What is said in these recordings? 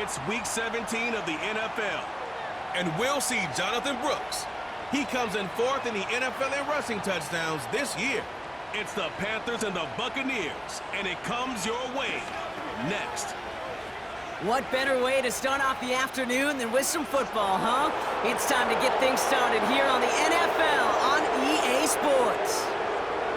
It's Week 17 of the NFL. And we'll see Jonathan Brooks. He comes in 4th in the NFL in rushing touchdowns this year. It's the Panthers and the Buccaneers, and it comes your way next. What better way to start off the afternoon than with some football, huh? It's time to get things started here on the NFL on EA Sports.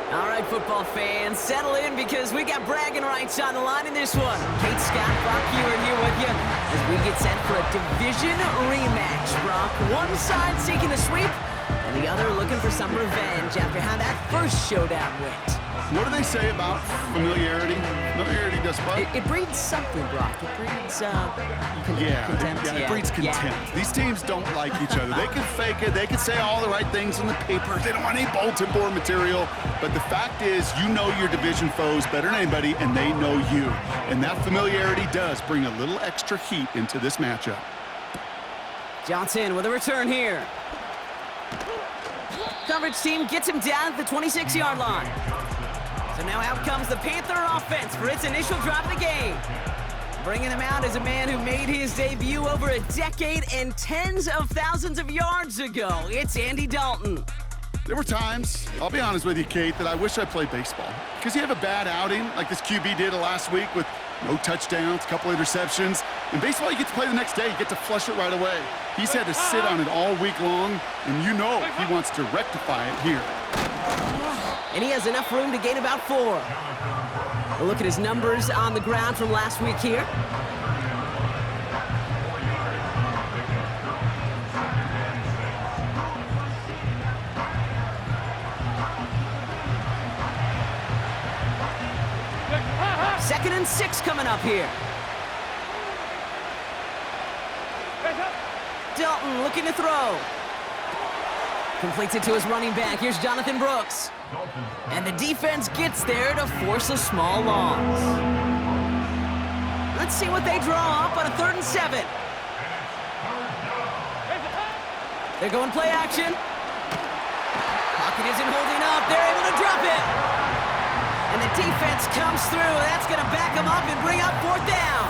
All right, football fans, settle in because we got bragging rights on the line in this one. Kate, Scott, Brock Hewitt here with you as we get set for a division rematch. Brock, one side seeking a sweep, and the other looking for some revenge after how that first showdown went. What do they say about familiarity? Familiarity does what? It breeds something, Brock. It breeds contempt. Yeah, it breeds contempt. Yeah. These teams don't like each other. They can fake it. They can say all the right things in the paper. They don't want any bulletin board material. But the fact is, you know your division foes better than anybody, and they know you. And that familiarity does bring a little extra heat into this matchup. Johnson with a return here. Coverage team gets him down at the 26-yard line. So now out comes the Panther offense for its initial drive of the game. Bringing him out is a man who made his debut over a decade and tens of thousands of yards ago. It's Andy Dalton. There were times, I'll be honest with you, Kate, that I wish I played baseball. Because you have a bad outing, like this QB did last week with no touchdowns, a couple interceptions. In baseball, you get to play the next day. You get to flush it right away. He's had to sit on it all week long, and you know he wants to rectify it here. And he has enough room to gain about 4. A look at his numbers on the ground from last week here. Second and 6 coming up here. Dalton looking to throw. Completes it to his running back. Here's Jonathan Brooks. And the defense gets there to force a small loss. Let's see what they draw up on a 3rd and 7. They're going play action. Pocket isn't holding up. They're able to drop it. And the defense comes through. That's going to back them up and bring up 4th down.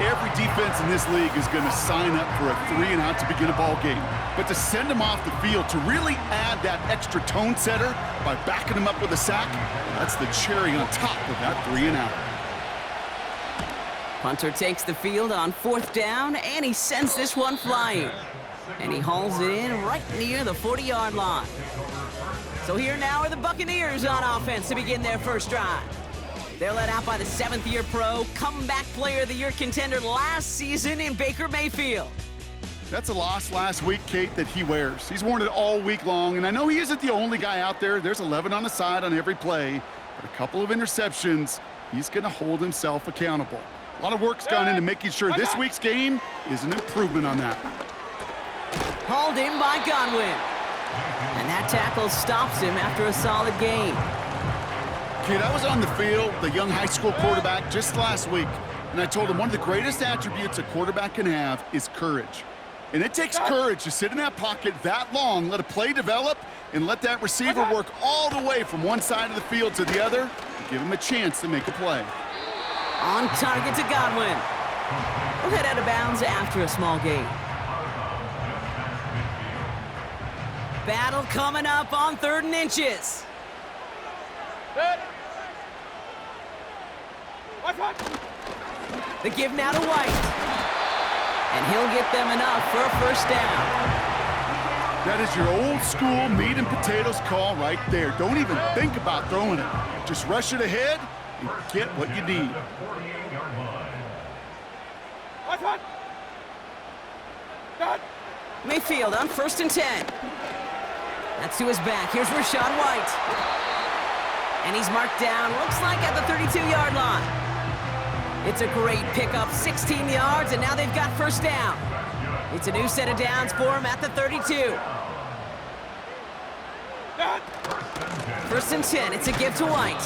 Every defense in this league is going to sign up for a 3-and-out to begin a ball game. But to send them off the field, to really add that extra tone setter by backing them up with a sack, that's the cherry on top of that 3-and-out. Punter takes the field on 4th down, and he sends this one flying. And he hauls it in right near the 40-yard line. So here now are the Buccaneers on offense to begin their first drive. They're led out by the 7th-year pro, comeback player of the year contender last season in Baker Mayfield. That's a loss last week, Kate, that he wears. He's worn it all week long, and I know he isn't the only guy out there. There's 11 on the side on every play, but a couple of interceptions, he's going to hold himself accountable. A lot of work's gone into making sure this week's game is an improvement on that. Hauled in by Godwin. And that tackle stops him after a solid gain. Kid, I was on the field, the young high school quarterback, just last week, and I told him one of the greatest attributes a quarterback can have is courage. And it takes courage to sit in that pocket that long, let a play develop, and let that receiver work all the way from one side of the field to the other, and give him a chance to make a play. On target to Godwin. We'll head out of bounds after a small gain. Battle coming up on 3rd and inches. The give now to White. And he'll get them enough for a 1st down. That is your old school meat and potatoes call right there. Don't even think about throwing it. Just rush it ahead and get what you need. Mayfield on 1st and 10. That's to his back. Here's Rachaad White. And he's marked down, looks like at the 32-yard line. It's a great pickup, 16 yards, and now they've got 1st down. It's a new set of downs for him at the 32. 1st and 10, it's a give to White.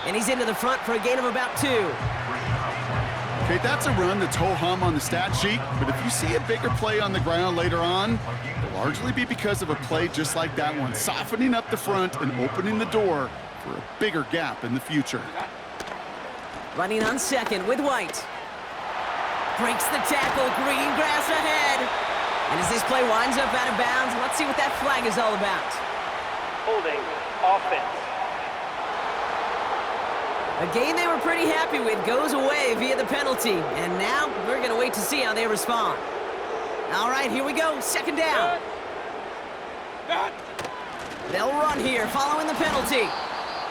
And he's into the front for a gain of about 2. Okay, that's a run that's ho-hum on the stat sheet, but if you see a bigger play on the ground later on, it'll largely be because of a play just like that one, softening up the front and opening the door for a bigger gap in the future. Running on 2nd with White. Breaks the tackle, green grass ahead. And as this play winds up out of bounds, let's see what that flag is all about. Holding offense. A game they were pretty happy with goes away via the penalty. And now we're going to wait to see how they respond. All right, here we go. Second down. They'll run here following the penalty.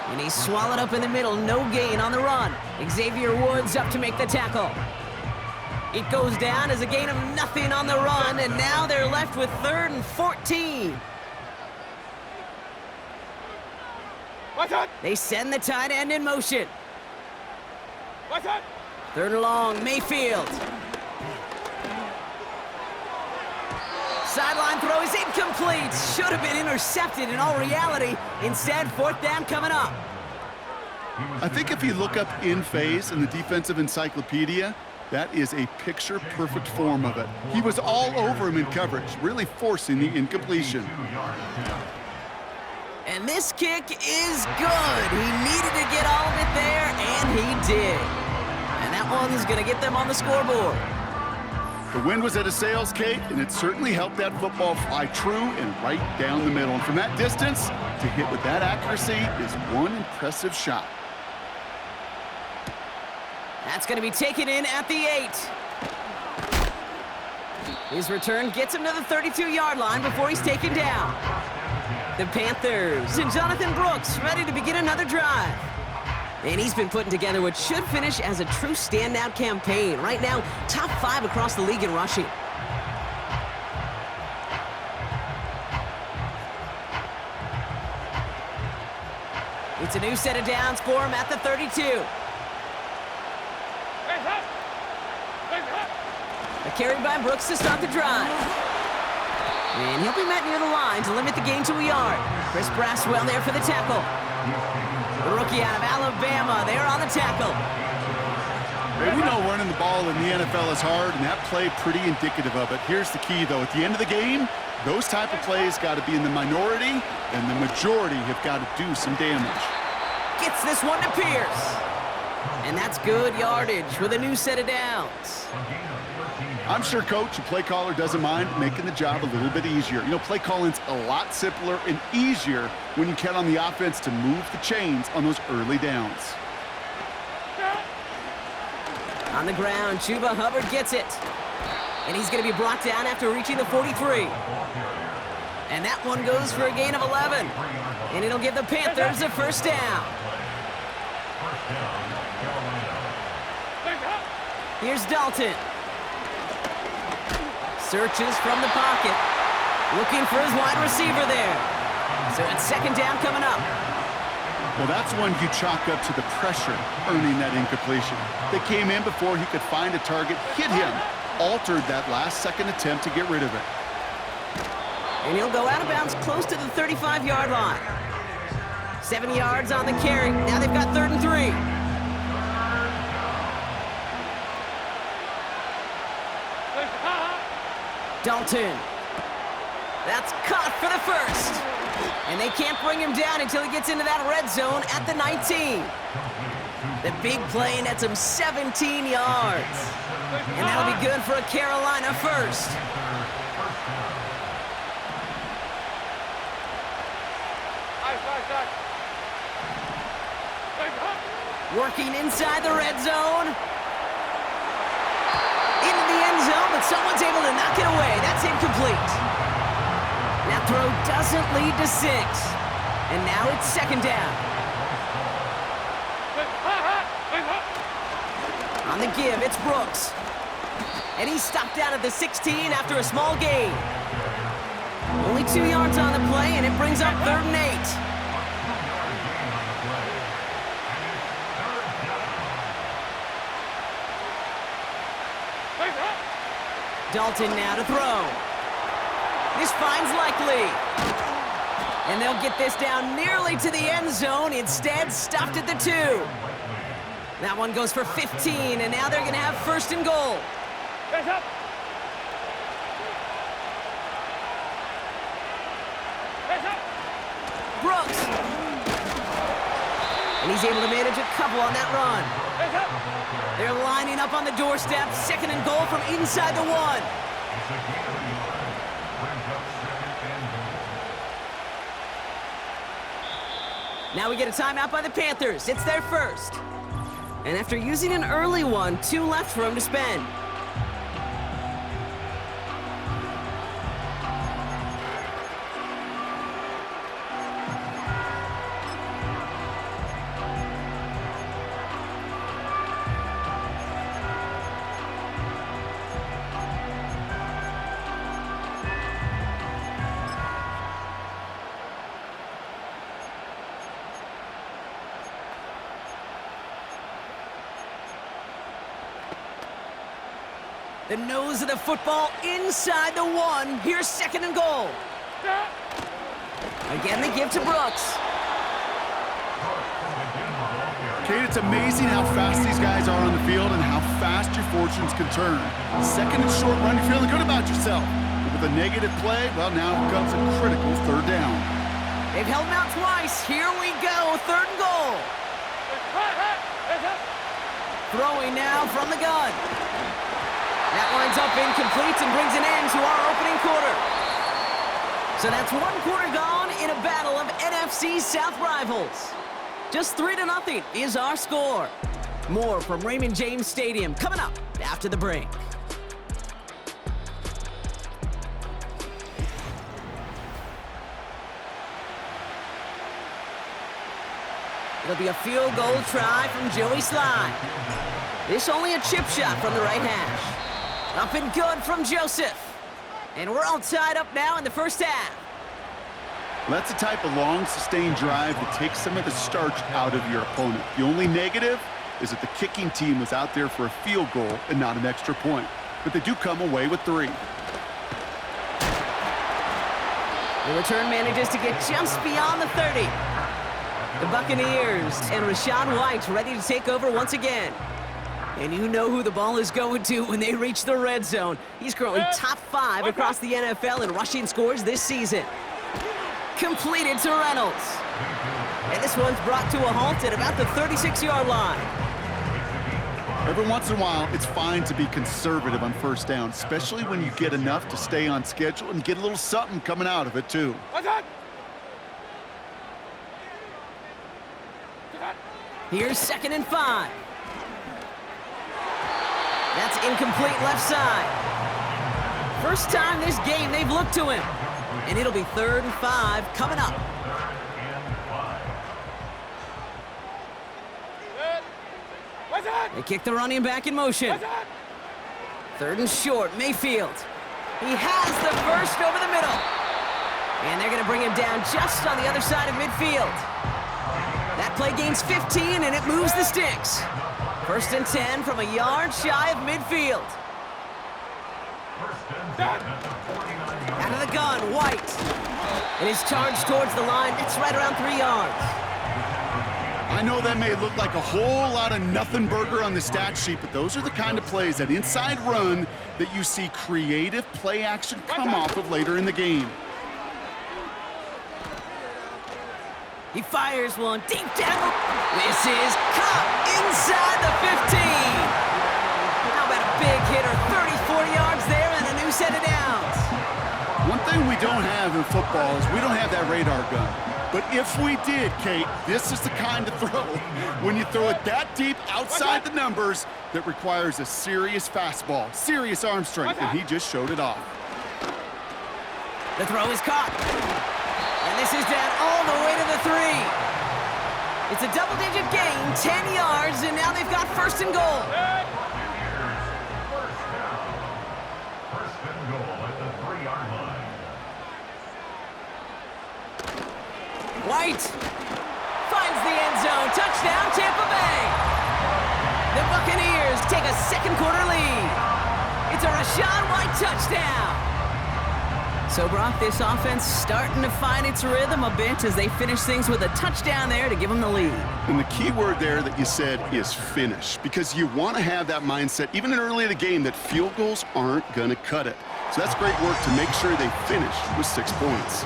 And he's swallowed up in the middle. No gain on the run. Xavier Woods up to make the tackle. It goes down as a gain of nothing on the run, and now they're left with 3rd and 14. They send the tight end in motion. 3rd and long, Mayfield. Sideline throw is incomplete. Should have been intercepted in all reality. Instead, 4th down coming up. I think if you look up in phase in the defensive encyclopedia, that is a picture-perfect form of it. He was all over him in coverage, really forcing the incompletion. And this kick is good. He needed to get all of it there, and he did. And that one's going to get them on the scoreboard. The wind was at a sails, Kate, and it certainly helped that football fly true and right down the middle. And from that distance, to hit with that accuracy is one impressive shot. That's going to be taken in at the 8. His return gets him to the 32-yard line before he's taken down. The Panthers and Jonathan Brooks ready to begin another drive. And he's been putting together what should finish as a true standout campaign. Right now, top 5 across the league in rushing. It's a new set of downs for him at the 32. A carry by Brooks to start the drive. And he'll be met near the line to limit the gain to a yard. Chris Braswell there for the tackle. The rookie out of Alabama there on the tackle. Hey, we know running the ball in the NFL is hard, and that play pretty indicative of it. Here's the key, though. At the end of the game, those type of plays got to be in the minority, and the majority have got to do some damage. Gets this one to Pierce. And that's good yardage with a new set of downs. I'm sure coach and play caller doesn't mind making the job a little bit easier. You know, play calling's a lot simpler and easier when you count on the offense to move the chains on those early downs. On the ground, Chuba Hubbard gets it. And he's going to be brought down after reaching the 43. And that one goes for a gain of 11. And it'll give the Panthers a first down. Here's Dalton. Searches from the pocket. Looking for his wide receiver there. So it's second down coming up. Well, that's one you chalk up to the pressure earning that incompletion. They came in before he could find a target, hit him, altered that last-second attempt to get rid of it. And he'll go out of bounds close to the 35-yard line. 7 yards on the carry. Now they've got 3rd and 3. Dalton. That's caught for the first. And they can't bring him down until he gets into that red zone at the 19. The big play nets him 17 yards. And that'll be good for a Carolina first. Working inside the red zone. Into the end zone, but someone's able to knock it away. That's incomplete. That throw doesn't lead to 6. And now it's second down. On the give, it's Brooks. And he's stopped out at the 16 after a small gain. Only 2 yards on the play, and it brings up 3rd and 8. Dalton now to throw. This finds Likely. And they'll get this down nearly to the end zone. Instead, stopped at the 2. That one goes for 15, and now they're going to have 1st and goal. Brooks. And he's able to manage a couple on that run. They're lining up on the doorstep. Second and goal from inside the 1. Now we get a timeout by the Panthers. It's their first. And after using an early one, 2 left for them to spend. The nose of the football inside the 1. Here's second and goal. Again, they give to Brooks. Kate, it's amazing how fast these guys are on the field and how fast your fortunes can turn. Second and short run, you're feeling good about yourself. But with a negative play, well, now comes a critical third down. They've held them out twice. Here we go, third and goal. Throwing now from the gun. That winds up incomplete and brings an end to our opening quarter. So that's 1 quarter gone in a battle of NFC South rivals. Just 3-0 is our score. More from Raymond James Stadium coming up after the break. It'll be a field goal try from Joey Slye. This only a chip shot from the right hash. Up and good from Joseph. And we're all tied up now in the first half. That's the type of long, sustained drive that takes some of the starch out of your opponent. The only negative is that the kicking team was out there for a field goal and not an extra point. But they do come away with 3. The return manages to get just beyond the 30. The Buccaneers and Rachaad White ready to take over once again. And you know who the ball is going to when they reach the red zone. He's currently top 5 across the NFL in rushing scores this season. Completed to Reynolds. And this one's brought to a halt at about the 36-yard line. Every once in a while, it's fine to be conservative on first down, especially when you get enough to stay on schedule and get a little something coming out of it, too. Here's second and 5. That's incomplete left side. First time this game they've looked to him. And it'll be 3rd and 5 coming up. They kick the running back in motion. 3rd and short, Mayfield. He has the first over the middle. And they're going to bring him down just on the other side of midfield. That play gains 15 and it moves the sticks. 1st and 10 from a yard shy of midfield. Out of the gun, White. And his charge towards the line, it's right around 3 yards. I know that may look like a whole lot of nothing burger on the stat sheet, but those are the kind of plays, that inside run, that you see creative play action come off of later in the game. He fires one deep down. This is caught inside the 15. How about a big hitter, 34 yards there and a new set of downs. One thing we don't have in football is we don't have that radar gun. But if we did, Kate, this is the kind of throw, when you throw it that deep outside the numbers, that requires a serious fastball, serious arm strength, and he just showed it off. The throw is caught. And this is down all the way to the 3. It's a double-digit gain, 10 yards, and now they've got 1st and goal. First and goal at the 3-yard line. White finds the end zone. Touchdown, Tampa Bay. The Buccaneers take a 2nd quarter lead. It's a Rachaad White touchdown. So, Brock, this offense starting to find its rhythm a bit as they finish things with a touchdown there to give them the lead. And the key word there that you said is finish, because you want to have that mindset, even in early in the game, that field goals aren't going to cut it. So that's great work to make sure they finish with 6 points.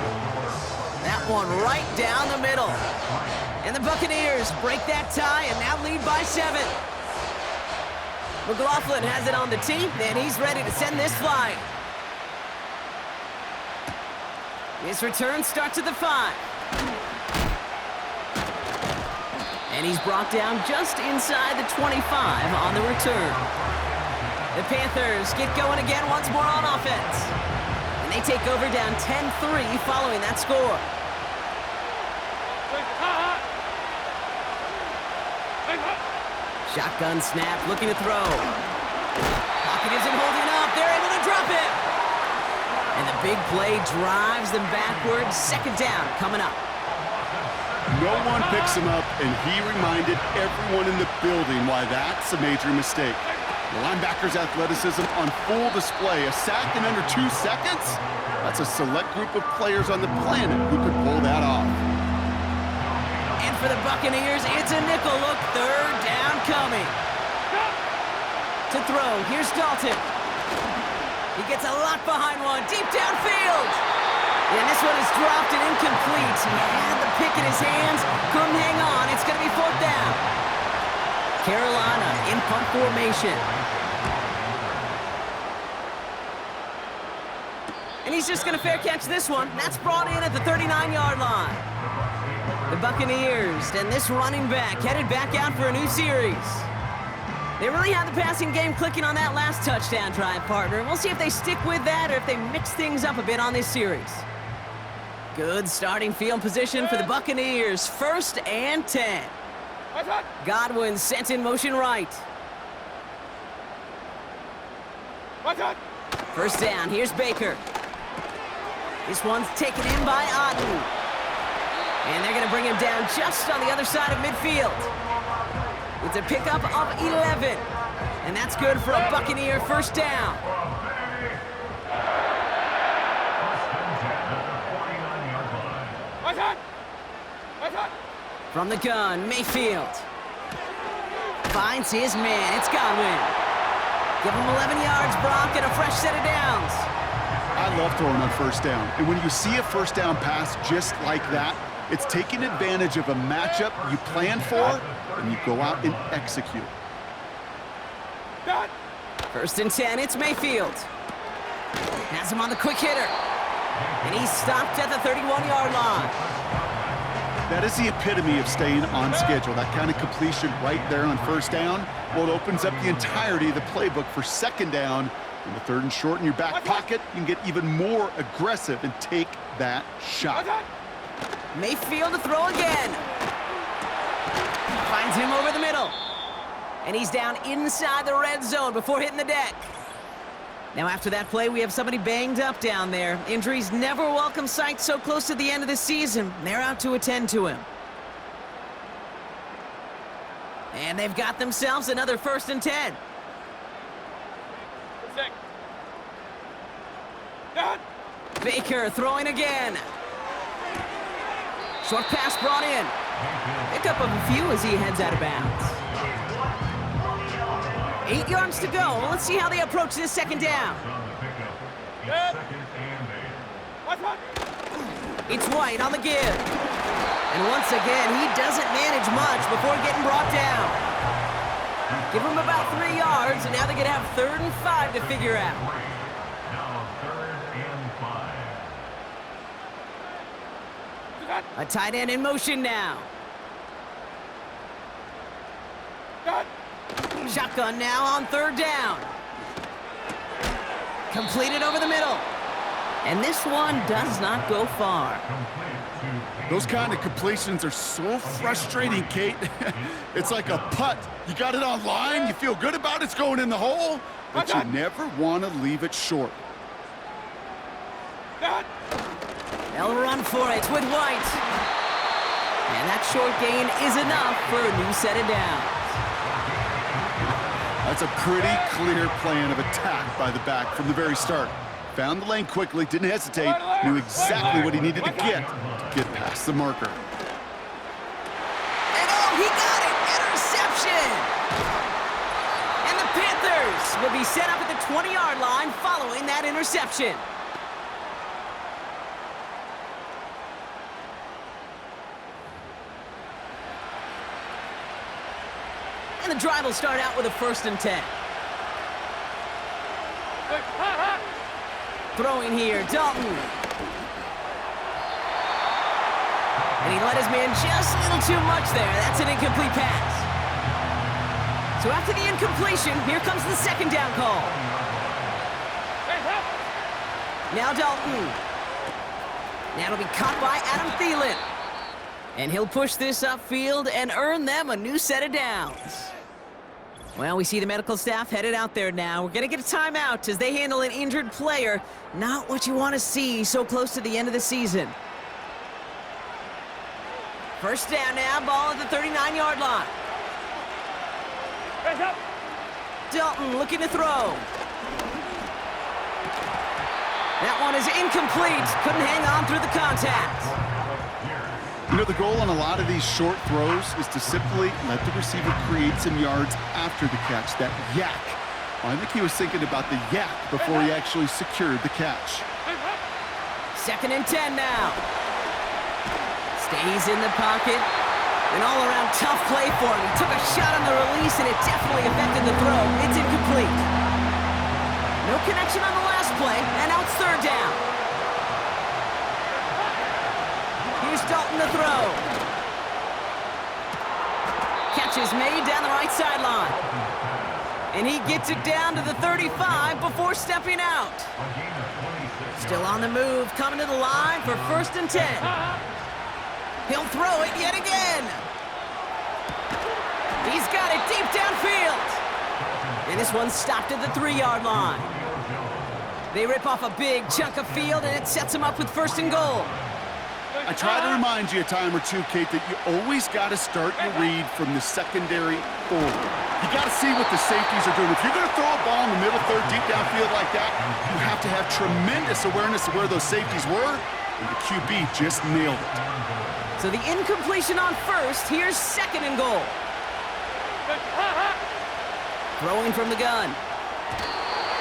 That one right down the middle. And the Buccaneers break that tie and now lead by 7. McLaughlin has it on the tee, and he's ready to send this flying. His return starts at the 5. And he's brought down just inside the 25 on the return. The Panthers get going again once more on offense. And they take over down 10-3 following that score. Shotgun snap, looking to throw. Pocket isn't holding up. They're able to drop it. And the big play drives them backwards. Second down coming up. No one picks him up, and he reminded everyone in the building why that's a major mistake. The linebacker's athleticism on full display. A sack in under 2 seconds? That's a select group of players on the planet who could pull that off. And for the Buccaneers, it's a nickel look. Third down coming. To throw, here's Dalton. He gets a lot behind one, deep downfield. And this one is dropped and incomplete. He had the pick in his hands, couldn't hang on. It's going to be 4th down. Carolina in punt formation. And he's just going to fair catch this one. That's brought in at the 39-yard line. The Buccaneers and this running back headed back out for a new series. They really had the passing game clicking on that last touchdown drive, partner. We'll see if they stick with that or if they mix things up a bit on this series. Good starting field position for the Buccaneers. 1st and 10. Godwin sent in motion right. 1st down, here's Baker. This one's taken in by Otten. And they're going to bring him down just on the other side of midfield. It's a pickup of 11. And that's good for a Buccaneer 1st down. From the gun, Mayfield. Finds his man. It's Godwin. Give him 11 yards, Brock, and a fresh set of downs. I love throwing on 1st down. And when you see a 1st down pass just like that, it's taking advantage of a matchup you plan for, and you go out and execute. 1st and 10, it's Mayfield. Has him on the quick hitter. And he's stopped at the 31-yard line. That is the epitome of staying on schedule. That kind of completion right there on 1st down. Well, it opens up the entirety of the playbook for 2nd down. In the 3rd and short in your back pocket, you can get even more aggressive and take that shot. Mayfield to throw again. Finds him over the middle. And he's down inside the red zone before hitting the deck. Now after that play, we have somebody banged up down there. Injuries never a welcome sight so close to the end of the season. They're out to attend to him. And they've got themselves another 1st and 10. Baker throwing again. Short pass brought in. Pickup of a few as he heads out of bounds. 8 yards to go. Let's see how they approach this 2nd down. It's White on the give. And once again, he doesn't manage much before getting brought down. Give him about 3 yards, and now they're going to have 3rd and 5 to figure out. A tight end in motion now. Shotgun now on 3rd down. Completed over the middle. And this one does not go far. Those kind of completions are so frustrating, Kate. It's like a putt. You got it on line, you feel good about it's going in the hole, but you never want to leave it short. They'll run for it with White. And that short gain is enough for a new set of downs. That's a pretty clear plan of attack by the back from the very start. Found the lane quickly, didn't hesitate, knew exactly what he needed to get past the marker. And oh, he got it! Interception! And the Panthers will be set up at the 20-yard line following that interception. And the drive will start out with a 1st and 10. Throwing here, Dalton. And he let his man just a little too much there. That's an incomplete pass. So after the incompletion, here comes the second down call. Now Dalton. That'll be caught by Adam Thielen. And he'll push this upfield and earn them a new set of downs. Well, we see the medical staff headed out there now. We're going to get a timeout as they handle an injured player. Not what you want to see so close to the end of the season. First down now, ball at the 39-yard line. Dalton looking to throw. That one is incomplete. Couldn't hang on through the contact. You know, the goal on a lot of these short throws is to simply let the receiver create some yards after the catch, that yak. Well, I think he was thinking about the yak before he actually secured the catch. 2nd and 10 now. Stays in the pocket. An all-around tough play for him. He took a shot on the release, and it definitely affected the throw. It's incomplete. No connection on the last play, and now it's 3rd down. Here's Dalton to throw. Catch is made down the right sideline. And he gets it down to the 35 before stepping out. Still on the move, coming to the line for 1st and 10. He'll throw it yet again. He's got it deep downfield. And this one's stopped at the 3-yard line. They rip off a big chunk of field, and it sets him up with 1st and goal. I try to remind you a time or two, Kate, that you always got to start your read from the secondary forward. You got to see what the safeties are doing. If you're going to throw a ball in the middle third, deep downfield like that, you have to have tremendous awareness of where those safeties were, and the QB just nailed it. So the incompletion on 1st, here's 2nd and goal. Throwing from the gun.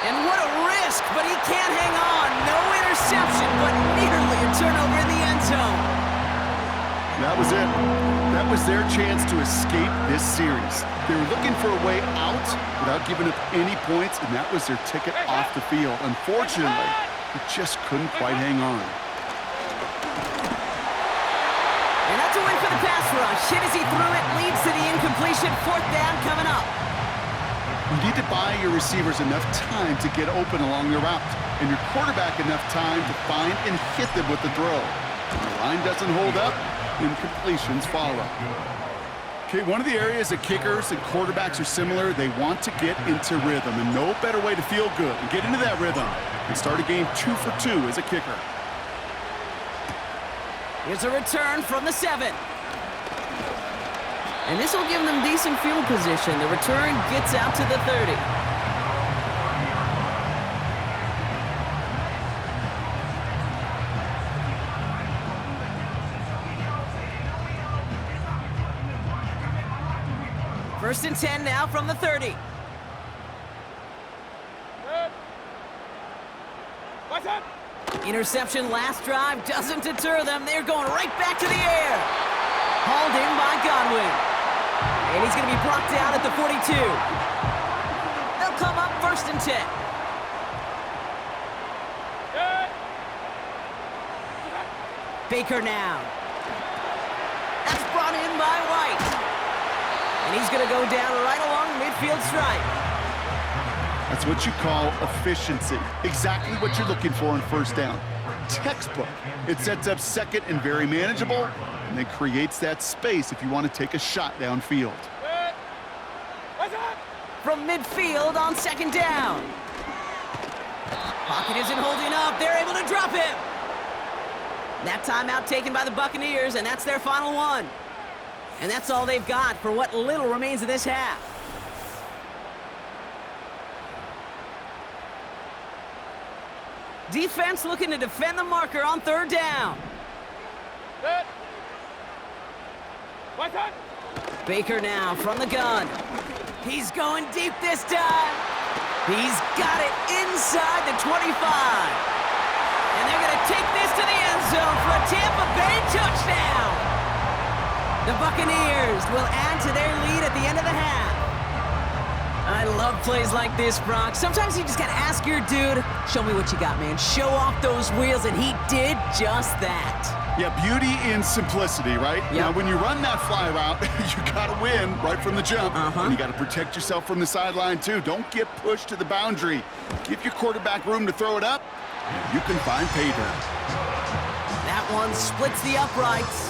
And what a risk, but he can't hang on. No interception, but nearly a turnover in the end zone. That was it. That was their chance to escape this series. They were looking for a way out without giving up any points, and that was their ticket off the field. Unfortunately, they just couldn't quite hang on. And that's a win for the pass rush. Hit as he threw it, leads to the incompletion. 4th down coming up. You need to buy your receivers enough time to get open along their route, and your quarterback enough time to find and hit them with the throw. When the line doesn't hold up, incompletions follow. Okay, one of the areas that kickers and quarterbacks are similar, they want to get into rhythm, and no better way to feel good and get into that rhythm and start a game 2 for 2 as a kicker. Here's a return from the 7. And this will give them decent field position. The return gets out to the 30. First and 10 now from the 30. Interception last drive doesn't deter them. They're going right back to the air. Hauled in by Godwin. And he's going to be brought down at the 42. They'll come up 1st and 10. Baker now. That's brought in by White. And he's going to go down right along midfield stripe. That's what you call efficiency. Exactly what you're looking for in 1st down. Textbook. It sets up 2nd and very manageable, and it creates that space if you want to take a shot downfield. From midfield on 2nd down. Pocket isn't holding up. They're able to drop him. That timeout taken by the Buccaneers, and that's their final one. And that's all they've got for what little remains of this half. Defense looking to defend the marker on 3rd down. Baker now from the gun. He's going deep this time. He's got it inside the 25. And they're going to take this to the end zone for a Tampa Bay touchdown. The Buccaneers will add to their lead at the end of the half. A I love plays like this, Brock. Sometimes you just gotta ask your dude, show me what you got, man. Show off those wheels, and he did just that. Yeah, beauty in simplicity, right? Yep. Now, when you run that fly route, you got to win right from the jump. And you got to protect yourself from the sideline, too. Don't get pushed to the boundary. Give your quarterback room to throw it up, and you can find pay dirt. That one splits the uprights.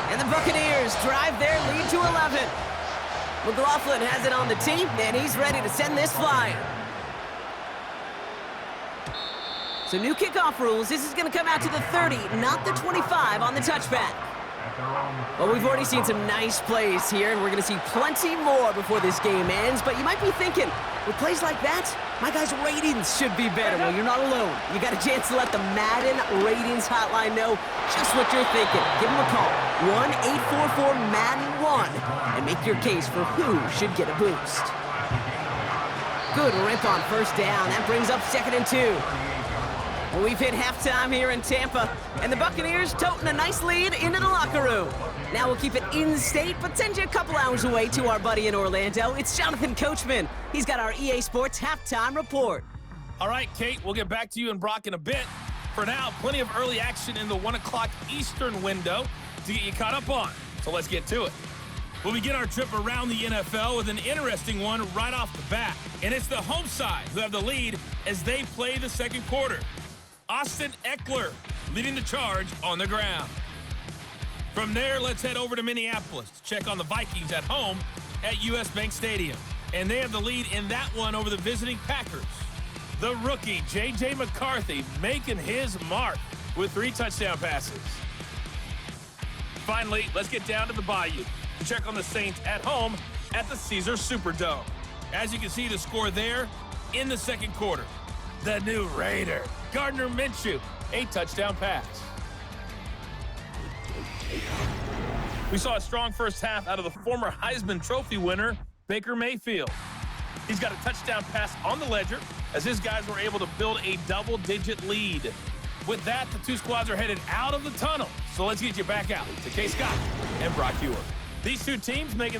And the Buccaneers drive their lead to 11. McLaughlin has it on the tee, and he's ready to send this flying. So new kickoff rules. This is going to come out to the 30, not the 25 on the touchback. Well, we've already seen some nice plays here, and we're going to see plenty more before this game ends. But you might be thinking, with plays like that, my guys' ratings should be better. Well, you're not alone. You got a chance to let the Madden ratings hotline know just what you're thinking. Give them a call, 1-844-MADDEN-1, and make your case for who should get a boost. Good rip on first down. That brings up 2nd and 2. Well, we've hit halftime here in Tampa, and the Buccaneers toting a nice lead into the locker room. Now we'll keep it in-state, but send you a couple hours away to our buddy in Orlando. It's Jonathan Coachman. He's got our EA Sports halftime report. All right, Kate, we'll get back to you and Brock in a bit. For now, plenty of early action in the 1 o'clock Eastern window to get you caught up on. So let's get to it. We'll begin our trip around the NFL with an interesting one right off the bat. And it's the home side who have the lead as they play the second quarter. Austin Eckler leading the charge on the ground. From there, let's head over to Minneapolis to check on the Vikings at home at US Bank Stadium. And they have the lead in that one over the visiting Packers. The rookie, J.J. McCarthy, making his mark with 3 touchdown passes. Finally, let's get down to the Bayou to check on the Saints at home at the Caesars Superdome. As you can see, the score there in the second quarter. The new Raider, Gardner Minshew, a touchdown pass. We saw a strong first half out of the former Heisman Trophy winner, Baker Mayfield. He's got a touchdown pass on the ledger as his guys were able to build a double-digit lead. With that, the two squads are headed out of the tunnel. So let's get you back out to Kay Scott and Brock Hewer. These two teams making their